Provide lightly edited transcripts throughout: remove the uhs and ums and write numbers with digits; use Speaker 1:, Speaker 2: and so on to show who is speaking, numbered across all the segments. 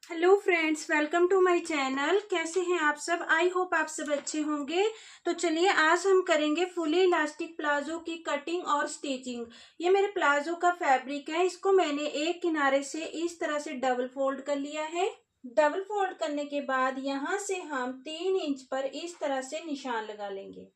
Speaker 1: Hello friends, welcome to my channel. कैसे हैं आप सब? आई होप आप सब अच्छे होंगे। तो चलिए आज हम करेंगे फुली इलास्टिक प्लाजो की कटिंग और स्टिचिंग। ये मेरे प्लाजो का फैब्रिक है। इसको मैंने एक किनारे से इस तरह से डबल फोल्ड कर लिया है। डबल फोल्ड करने के बाद यहाँ से हम 3 इंच पर इस तरह से निशान लगा लेंगे।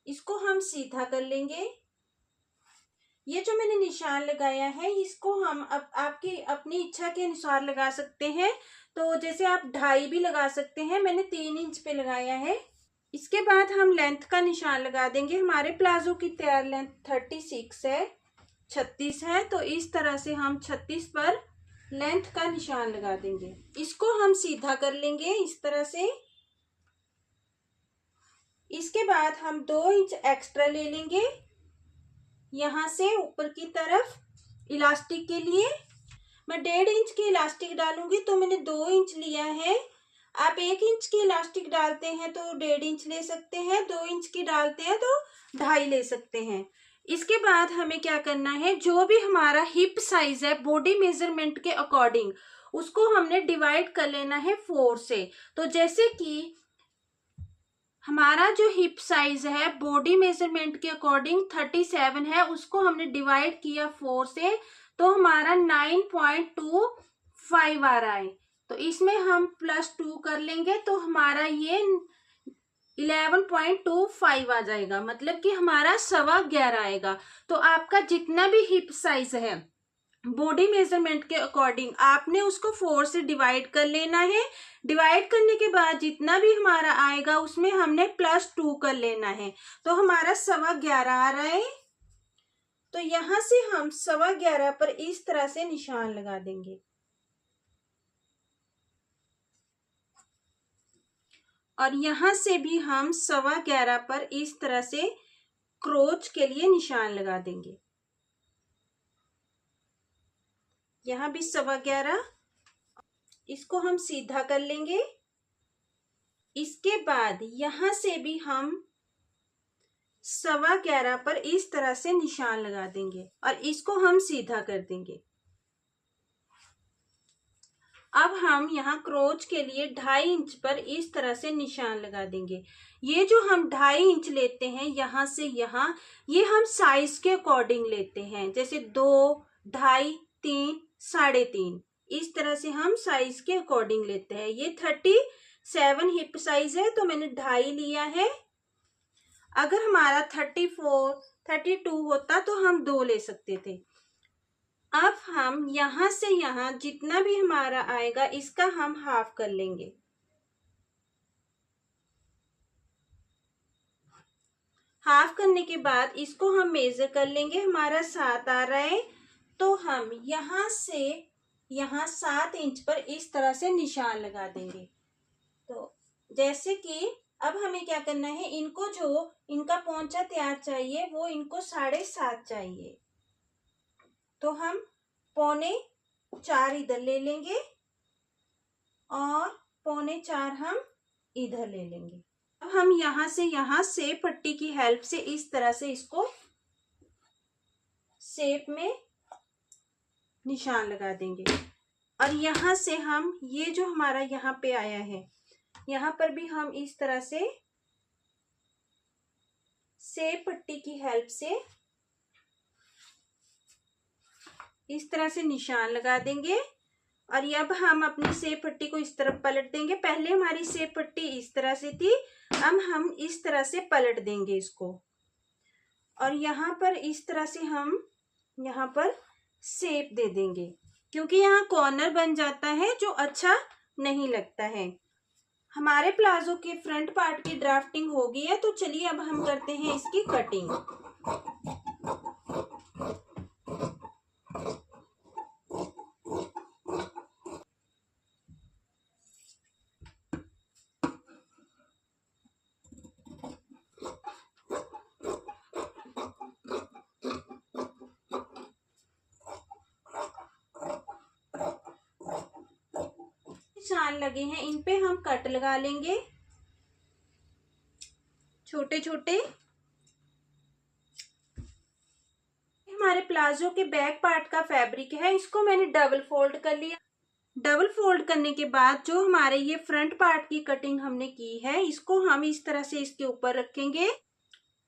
Speaker 1: इसको हम सीधा कर लेंगे। ये जो मैंने निशान लगाया है इसको हम आपकी अपनी इच्छा के अनुसार लगा सकते हैं। तो जैसे आप 2.5 भी लगा सकते हैं, मैंने 3 इंच पे लगाया है। इसके बाद हम लेंथ का निशान लगा देंगे। हमारे प्लाजो की तैयार लेंथ 36 है, 36 है। तो इस तरह से हम 36 पर लेंथ का निशान लगा देंगे। इसको हम सीधा कर लेंगे इस तरह से। इसके बाद हम 2 इंच एक्स्ट्रा ले लेंगे यहाँ से ऊपर की तरफ इलास्टिक के लिए। मैं 1.5 इंच की इलास्टिक डालूंगी तो मैंने 2 इंच लिया है। आप 1 इंच की इलास्टिक डालते हैं तो 1.5 इंच ले सकते हैं, 2 इंच की डालते हैं तो 2.5 ले सकते हैं। इसके बाद हमें क्या करना है, जो भी हमारा हिप साइज है बॉडी मेजरमेंट के अकॉर्डिंग उसको हमने डिवाइड कर लेना है 4 से। तो जैसे कि हमारा जो हिप साइज है बॉडी मेजरमेंट के अकॉर्डिंग 37 है, उसको हमने डिवाइड किया 4 से, तो हमारा 9.25 आ रहा है। तो इसमें हम +2 कर लेंगे तो हमारा ये 11.25 आ जाएगा, मतलब कि हमारा 11.25 आएगा। तो आपका जितना भी हिप साइज है बॉडी मेजरमेंट के अकॉर्डिंग आपने उसको 4 से डिवाइड कर लेना है। डिवाइड करने के बाद जितना भी हमारा आएगा उसमें हमने +2 कर लेना है, तो हमारा 11.25 आ रहा है। तो यहां से हम 11.25 पर इस तरह से निशान लगा देंगे और यहां से भी हम 11.25 पर इस तरह से क्रोच के लिए निशान लगा देंगे। यहाँ भी 11.25, इसको हम सीधा कर लेंगे। इसके बाद यहां से भी हम 11.25 पर इस तरह से निशान लगा देंगे और इसको हम सीधा कर देंगे। अब हम यहाँ क्रोच के लिए 2.5 इंच पर इस तरह से निशान लगा देंगे। ये जो हम 2.5 इंच लेते हैं यहाँ से यहाँ, ये हम साइज के अकॉर्डिंग लेते हैं। जैसे 2, 2.5, 3, 3.5, इस तरह से हम साइज के अकॉर्डिंग लेते हैं। ये 37 हिप साइज है तो मैंने 2.5 लिया है। अगर हमारा 34, 32 होता तो हम 2 ले सकते थे। अब हम यहां से यहां जितना भी हमारा आएगा इसका हम हाफ कर लेंगे। हाफ करने के बाद इसको हम मेजर कर लेंगे। हमारा 7 आ रहा है तो हम यहां से यहां 7 इंच पर इस तरह से निशान लगा देंगे। तो जैसे कि अब हमें क्या करना है, इनको जो इनका पोंचा तैयार चाहिए वो इनको 7.5 चाहिए, तो हम 3.25 इधर ले लेंगे और 3.25 हम इधर ले लेंगे। अब हम यहां से यहां सेप पट्टी की हेल्प से इस तरह से इसको सेप में निशान लगा देंगे और यहां से हम ये जो हमारा यहाँ पे आया है यहाँ पर भी हम इस तरह से सेप पट्टी की हेल्प से इस तरह से निशान लगा देंगे। और अब हम अपनी सेप पट्टी को इस तरफ पलट देंगे। पहले हमारी सेप पट्टी इस तरह से थी, अब हम इस तरह से पलट देंगे इसको और यहाँ पर इस तरह से हम यहाँ पर सेप दे देंगे, क्योंकि यहाँ कॉर्नर बन जाता है जो अच्छा नहीं लगता है। हमारे प्लाजो के फ्रंट पार्ट की ड्राफ्टिंग हो गई है, तो चलिए अब हम करते हैं इसकी कटिंग। निशान लगे हैं इन पे हम कट लगा लेंगे छोटे छोटे। हमारे प्लाजो के बैक पार्ट का फैब्रिक है, इसको मैंने डबल फोल्ड कर लिया। डबल फोल्ड करने के बाद जो हमारे ये फ्रंट पार्ट की कटिंग हमने की है, इसको हम इस तरह से इसके ऊपर रखेंगे।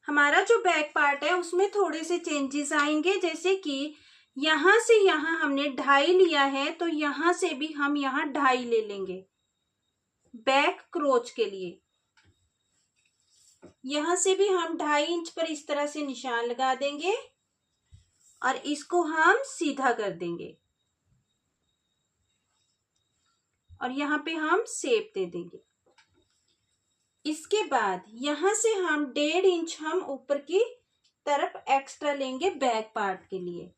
Speaker 1: हमारा जो बैक पार्ट है उसमें थोड़े से चेंजेस आएंगे, जैसे कि यहाँ से यहाँ हमने 2.5 लिया है, तो यहाँ से भी हम यहाँ 2.5 ले लेंगे बैक क्रोच के लिए। यहाँ से भी हम 2.5 इंच पर इस तरह से निशान लगा देंगे और इसको हम सीधा कर देंगे और यहाँ पे हम शेप दे देंगे। इसके बाद यहाँ से हम 1.5 इंच हम ऊपर की तरफ एक्स्ट्रा लेंगे बैक पार्ट के लिए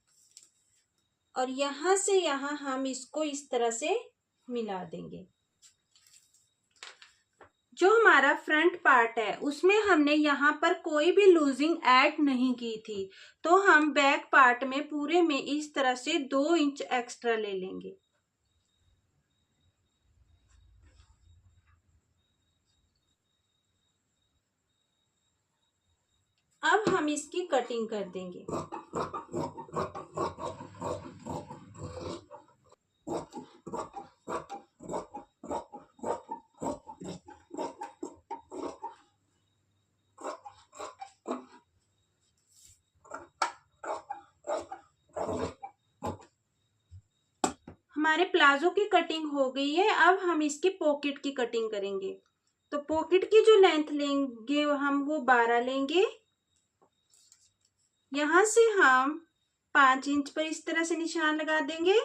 Speaker 1: और यहाँ से यहाँ हम इसको इस तरह से मिला देंगे। जो हमारा फ्रंट पार्ट है उसमें हमने यहाँ पर कोई भी लूजिंग ऐड नहीं की थी, तो हम बैक पार्ट में पूरे में इस तरह से 2 इंच एक्स्ट्रा ले लेंगे। अब हम इसकी कटिंग कर देंगे। हमारे प्लाजो की कटिंग हो गई है। अब हम इसकी पॉकेट की कटिंग करेंगे। तो पॉकेट की जो लेंथ लेंगे हम वो 12 लेंगे। यहाँ से हम 5 इंच पर इस तरह से निशान लगा देंगे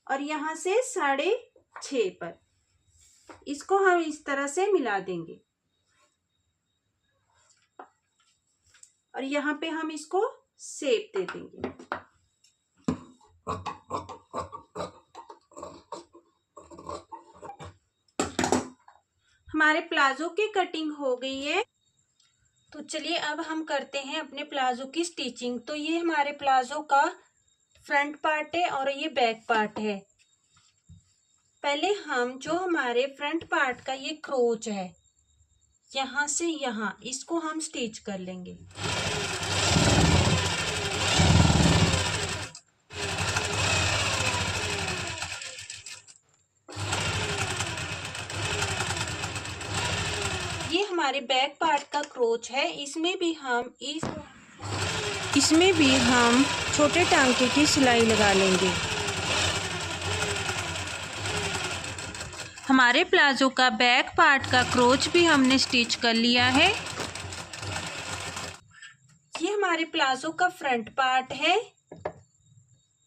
Speaker 1: और यहाँ से 6.5 पर इसको हम इस तरह से मिला देंगे और यहाँ पे हम इसको शेप दे देंगे। हमारे प्लाजो की कटिंग हो गई है। तो चलिए अब हम करते हैं अपने प्लाजो की स्टिचिंग। तो ये हमारे प्लाजो का फ्रंट पार्ट है और ये बैक पार्ट है। पहले हम जो हमारे फ्रंट पार्ट का ये क्रोच है, यहाँ से यहाँ इसको हम स्टिच कर लेंगे। ये हमारे बैक पार्ट का क्रोच है। इसमें भी हम छोटे टांके की सिलाई लगा लेंगे। हमारे प्लाजो का बैक पार्ट का क्रोच भी हमने स्टिच कर लिया है। ये हमारे प्लाजो का फ्रंट पार्ट है।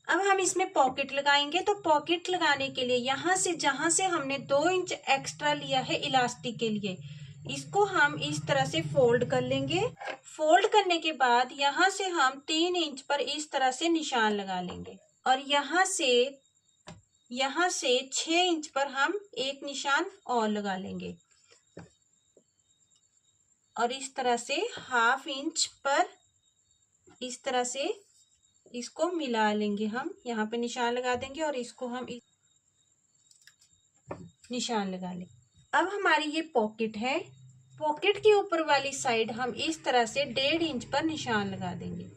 Speaker 1: अब हम इसमें पॉकेट लगाएंगे। तो पॉकेट लगाने के लिए यहाँ से जहाँ से हमने 2 इंच एक्स्ट्रा लिया है इलास्टिक के लिए, इसको हम इस तरह से फोल्ड कर लेंगे। फोल्ड करने के बाद यहाँ से हम 3 इंच पर इस तरह से निशान लगा लेंगे और यहाँ से 6 इंच पर हम एक निशान और लगा लेंगे और इस तरह से 1/2 इंच पर इस तरह से इसको मिला लेंगे। हम यहाँ पे निशान लगा देंगे और इसको हम निशान लगा लेंगे। अब हमारी ये पॉकेट है। पॉकेट के ऊपर वाली साइड हम इस तरह से 1.5 इंच पर निशान लगा देंगे।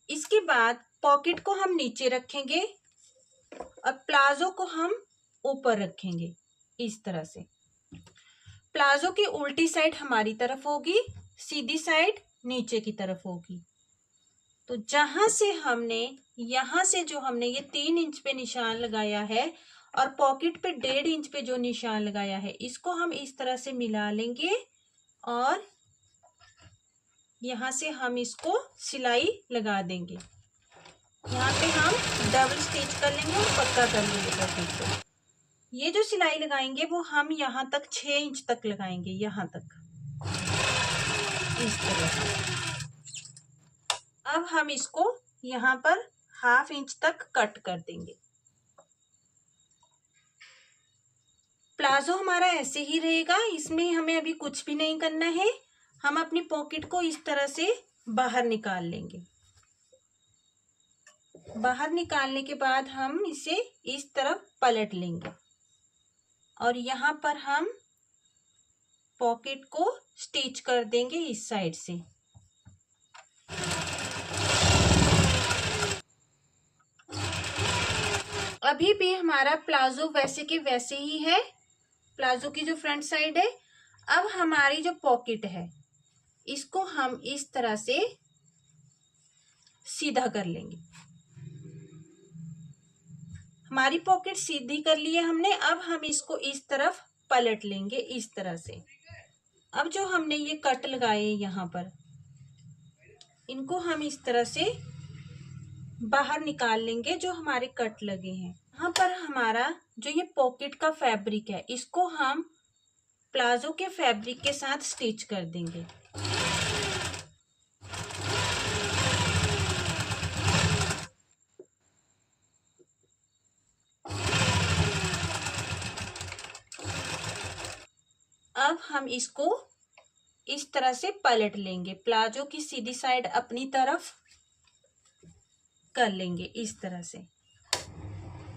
Speaker 1: इसके बाद पॉकेट को हम नीचे रखेंगे और प्लाजो को हम ऊपर रखेंगे इस तरह से। प्लाजो की उल्टी साइड हमारी तरफ होगी, सीधी साइड नीचे की तरफ होगी। तो जहां से हमने यहाँ से जो हमने ये 3 इंच पे निशान लगाया है और पॉकेट पे 1.5 इंच पे जो निशान लगाया है, इसको हम इस तरह से मिला लेंगे और यहाँ से हम इसको सिलाई लगा देंगे। यहाँ पे हम डबल स्टिच कर लेंगे और पक्का कर लेंगे पॉकेट को। ये जो सिलाई लगाएंगे वो हम यहाँ तक 6 इंच तक लगाएंगे, यहाँ तक इस तरह से। अब हम इसको यहाँ पर 1/2 इंच तक कट कर देंगे। प्लाजो हमारा ऐसे ही रहेगा, इसमें हमें अभी कुछ भी नहीं करना है। हम अपनी पॉकेट को इस तरह से बाहर निकाल लेंगे। बाहर निकालने के बाद हम इसे इस तरफ पलट लेंगे और यहाँ पर हम पॉकेट को स्टिच कर देंगे इस साइड से। अभी भी हमारा प्लाजो वैसे के वैसे ही है, प्लाजो की जो फ्रंट साइड है। अब हमारी जो पॉकेट है इसको हम इस तरह से सीधा कर लेंगे। हमारी पॉकेट सीधी कर ली है हमने। अब हम इसको इस तरफ पलट लेंगे इस तरह से। अब जो हमने ये कट लगाए यहाँ पर, इनको हम इस तरह से बाहर निकाल लेंगे जो हमारे कट लगे हैं। यहाँ पर हमारा जो ये पॉकेट का फैब्रिक है इसको हम प्लाजो के फैब्रिक के साथ स्टिच कर देंगे। अब हम इसको इस तरह से पलट लेंगे, प्लाजो की सीधी साइड अपनी तरफ कर लेंगे इस तरह से।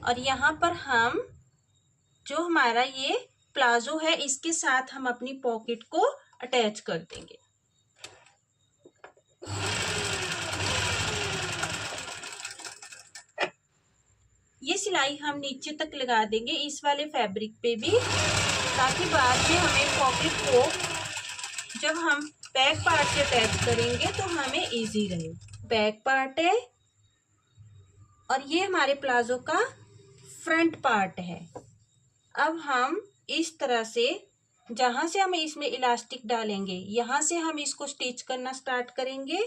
Speaker 1: और यहाँ पर हम जो हमारा ये प्लाजो है इसके साथ हम अपनी पॉकेट को अटैच कर देंगे। ये सिलाई हम नीचे तक लगा देंगे इस वाले फैब्रिक पे भी, ताकि बाद में हमें पॉकेट को जब हम बैक पार्ट से अटैच करेंगे तो हमें इजी रहे। बैक पार्ट है और ये हमारे प्लाजो का फ्रंट पार्ट है। अब हम इस तरह से जहां से हम इसमें इलास्टिक डालेंगे यहाँ से हम इसको स्टिच करना स्टार्ट करेंगे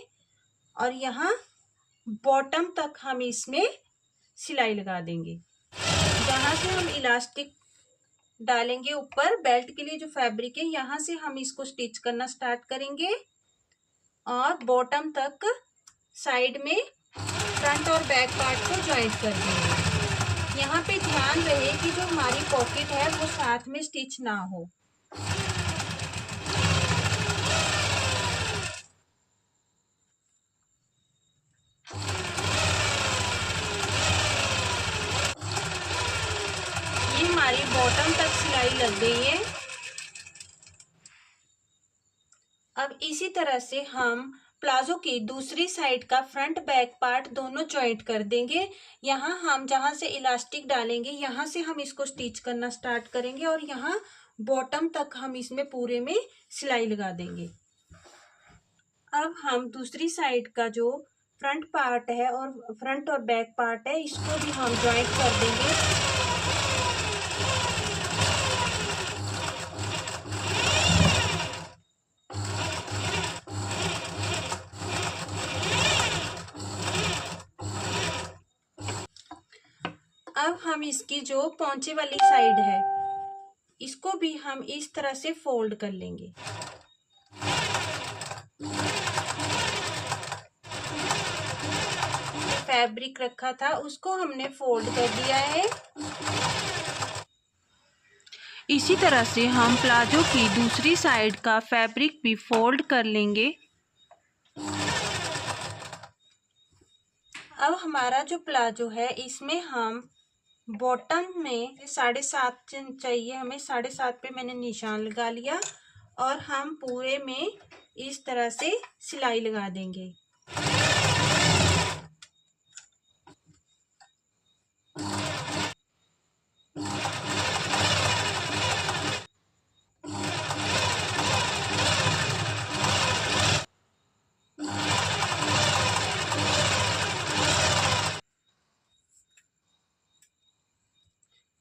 Speaker 1: और यहाँ बॉटम तक हम इसमें सिलाई लगा देंगे। जहां से हम इलास्टिक डालेंगे ऊपर बेल्ट के लिए जो फैब्रिक है यहाँ से हम इसको स्टिच करना स्टार्ट करेंगे और बॉटम तक साइड में फ्रंट और बैक पार्ट को जॉइंट कर देंगे। यहाँ पे ध्यान रहे कि जो हमारी पॉकेट है वो साथ में स्टिच ना हो। ये हमारी बॉटम तक सिलाई लग गई है। अब इसी तरह से हम प्लाजो की दूसरी साइड का फ्रंट बैक पार्ट दोनों जॉइंट कर देंगे। यहाँ हम जहाँ से इलास्टिक डालेंगे यहाँ से हम इसको स्टिच करना स्टार्ट करेंगे और यहाँ बॉटम तक हम इसमें पूरे में सिलाई लगा देंगे। अब हम दूसरी साइड का जो फ्रंट पार्ट है और फ्रंट और बैक पार्ट है इसको भी हम जॉइंट कर देंगे। अब हम इसकी जो पौंचे वाली साइड है इसको भी हम इस तरह से फोल्ड कर लेंगे। फैब्रिक रखा था उसको हमने फोल्ड कर दिया है। इसी तरह से हम प्लाजो की दूसरी साइड का फैब्रिक भी फोल्ड कर लेंगे। अब हमारा जो प्लाजो है इसमें हम बॉटम में 7.5 चाहिए हमें, 7.5 पे मैंने निशान लगा लिया और हम पूरे में इस तरह से सिलाई लगा देंगे।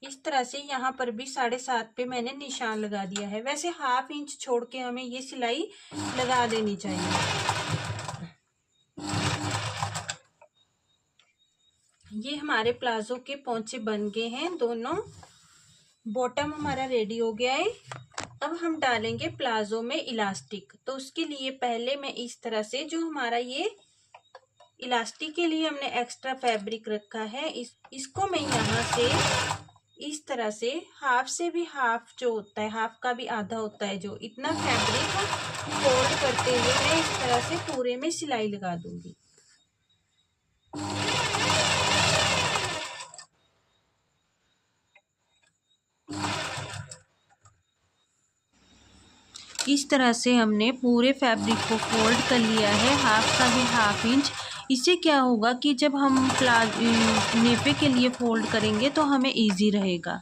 Speaker 1: इस तरह से यहाँ पर भी 7.5 पे मैंने निशान लगा दिया है। वैसे 1/2 इंच छोड़ के हमें ये सिलाई लगा देनी चाहिए। ये हमारे प्लाजो के पोंचे बन गए हैं दोनों। बॉटम हमारा रेडी हो गया है। अब हम डालेंगे प्लाजो में इलास्टिक। तो उसके लिए पहले मैं इस तरह से जो हमारा ये इलास्टिक के लिए हमने एक्स्ट्रा फैब्रिक रखा है इसको मैं यहाँ से इस तरह से हाफ से भी हाफ जो होता है, हाफ का भी आधा होता है, जो इतना फैब्रिक फोल्ड करते हुए मैं इस तरह से पूरे में सिलाई लगा दूंगी। इस तरह से हमने पूरे फैब्रिक को फोल्ड कर लिया है, हाफ का भी 1/2 इंच। इससे क्या होगा कि जब हम नेफे के लिए फ़ोल्ड करेंगे तो हमें इजी रहेगा।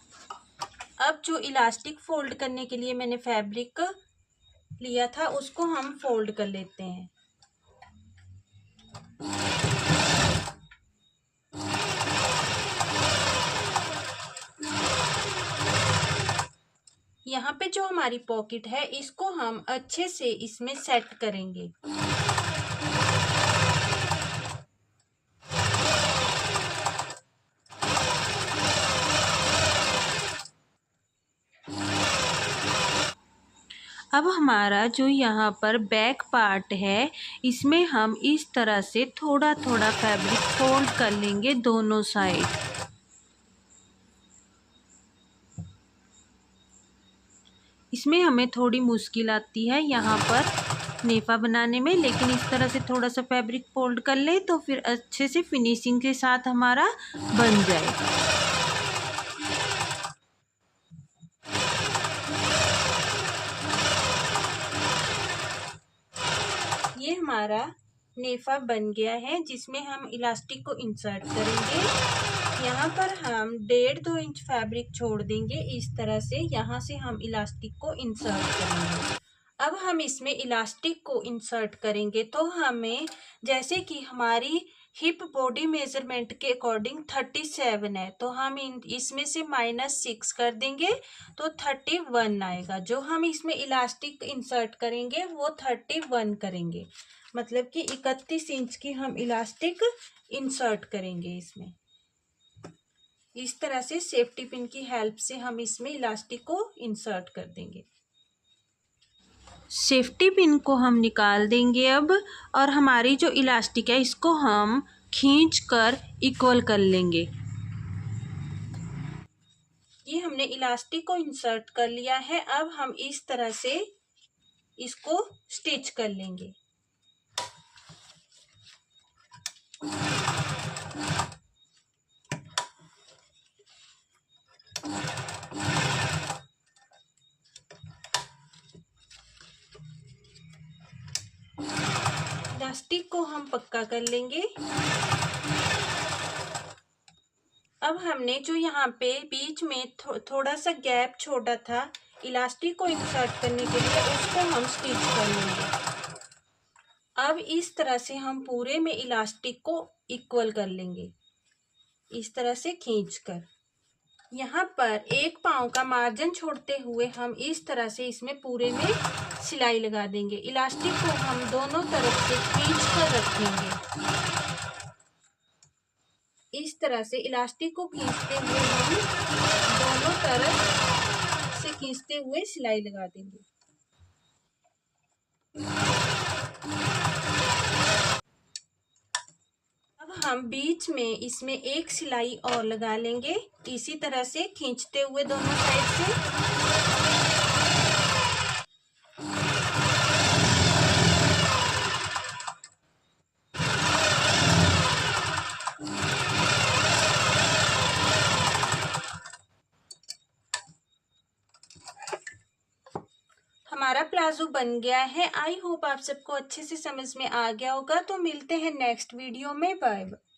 Speaker 1: अब जो इलास्टिक फ़ोल्ड करने के लिए मैंने फैब्रिक लिया था उसको हम फ़ोल्ड कर लेते हैं। यहाँ पे जो हमारी पॉकेट है इसको हम अच्छे से इसमें सेट करेंगे। अब हमारा जो यहाँ पर बैक पार्ट है इसमें हम इस तरह से थोड़ा थोड़ा फैब्रिक फोल्ड कर लेंगे दोनों साइड। इसमें हमें थोड़ी मुश्किल आती है यहाँ पर नेफा बनाने में, लेकिन इस तरह से थोड़ा सा फैब्रिक फोल्ड कर ले तो फिर अच्छे से फिनिशिंग के साथ हमारा बन जाएगा। ये हमारा नेफा बन गया है जिसमें हम इलास्टिक को इंसर्ट करेंगे। यहाँ पर हम 1.5-2 इंच फैब्रिक छोड़ देंगे इस तरह से। यहाँ से हम इलास्टिक को इंसर्ट करेंगे। अब हम इसमें इलास्टिक को इंसर्ट करेंगे तो हमें, जैसे कि हमारी हिप बॉडी मेजरमेंट के अकॉर्डिंग 37 है, तो हम इसमें से -6 कर देंगे तो 31 आएगा। जो हम इसमें इलास्टिक इंसर्ट करेंगे वो 31 करेंगे, मतलब कि 31 इंच की हम इलास्टिक इंसर्ट करेंगे इसमें। इस तरह से सेफ्टी पिन की हेल्प से हम इसमें इलास्टिक को इंसर्ट कर देंगे। सेफ्टी पिन को हम निकाल देंगे अब, और हमारी जो इलास्टिक है इसको हम खींच कर इक्वल कर लेंगे। ये हमने इलास्टिक को इंसर्ट कर लिया है। अब हम इस तरह से इसको स्टिच कर लेंगे। इलास्टिक को हम पक्का कर लेंगे। अब हमने जो यहाँ पे बीच में थोड़ा सा गैप छोड़ा था इलास्टिक को इंसर्ट करने के लिए, उसको हम स्टिच कर लेंगे। अब इस तरह से हम पूरे में इलास्टिक को इक्वल कर लेंगे, इस तरह से खींचकर। यहाँ पर 1 पाँव का मार्जिन छोड़ते हुए हम इस तरह से इसमें पूरे में सिलाई लगा देंगे। इलास्टिक को हम दोनों तरफ से खींच कर रखेंगे। इस तरह से इलास्टिक को खींचते हुए हम दोनों तरफ से खींचते हुए सिलाई लगा देंगे। अब हम बीच में इसमें एक सिलाई और लगा लेंगे, इसी तरह से खींचते हुए दोनों साइड से। हमारा प्लाजो बन गया है। आई होप आप सबको अच्छे से समझ में आ गया होगा। तो मिलते हैं नेक्स्ट वीडियो में। Bye bye.